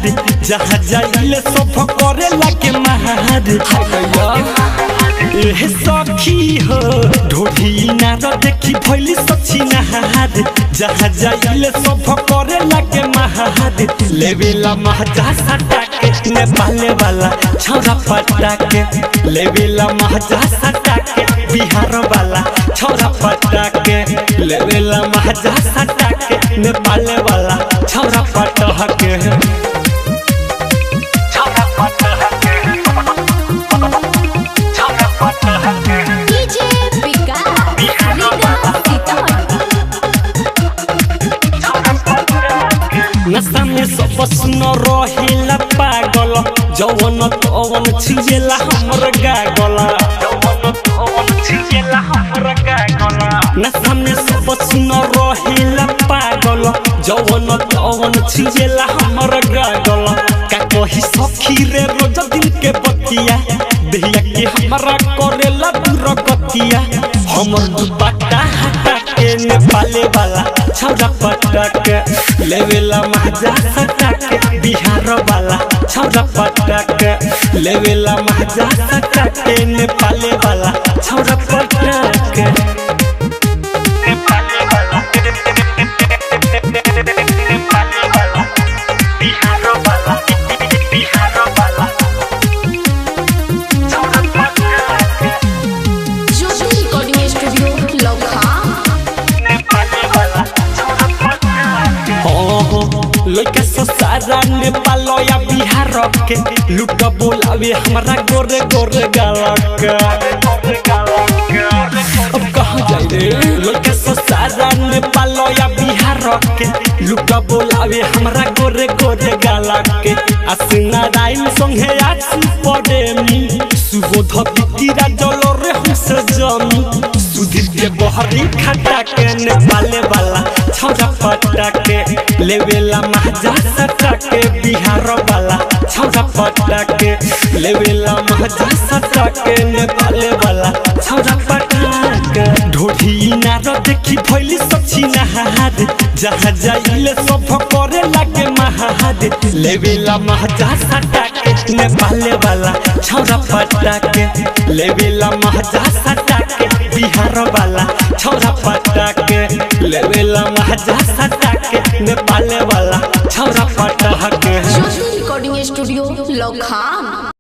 महाद जहाँ जाइले सब करे लागे महाद ए सखी हो ढोढ़ी नार देखी भइली सची नहाद जहाँ जाइले सब करे लागे महाद लेवेला महजा सटा के नेपाले वाला छौरा पटा के लेवेला महजा सटा के बिहार वाला छौरा पटा के लेवेला महजा सटा के नेपाले वाला छौरा पटा के नशा में सब सुन रहिला पागल जवन तवन छिजेला हमर गागल नशा में सब सुन रहिला पागल जवन तवन छिजेला हमर गागल का कही सखी रे रोज दिन के बतिया देहिया के हमरा करेला दूर गतिया हमर दुपट्टा हटा के नेपाले वाला छौरा पटा के लेवेला महजा सटा के बिहार वाला छौरा पटा के लेवेला महजा सटा के नेपाले वाला छौरा पटा के नेपाले वाला बिहार वाला छौरा पटा के ज्योति रिकॉर्डिंग स्टूडियो लखा लइका सारा नेपाल या बिहार के लुट बोलावे हमरा गोरे गोरे गालक अब कहाँ जाए रे लइका सारा नेपाल या बिहार के लुट बोलावे हमरा गोरे गोरे गालक आसिना राइम संगे आसी पड़ेमी सुबोध बितिरा जलो रे हमसे जमी सुधीर के बहरी खटा के नेपाले वाला छौरा पटा के लेवेला महजा सटा के बिहार वाला छौरा पटा के लेवेला महजा सटा के नेपाले वाला छौरा पटा के ढोढ़ी नार देखी भइली सची नहाद जहाँ जाइले सब करे लागे महाद लेवेला महजा सटा के नेपाले वाला छौरा पटा के लेवेला महजा सटा के बिहार वाला छौरा पटा के लेवेला महजा सटा के नेपाले वाला छौरा पटा के ज्योति रिकॉर्डिंग स्टूडियो लखा।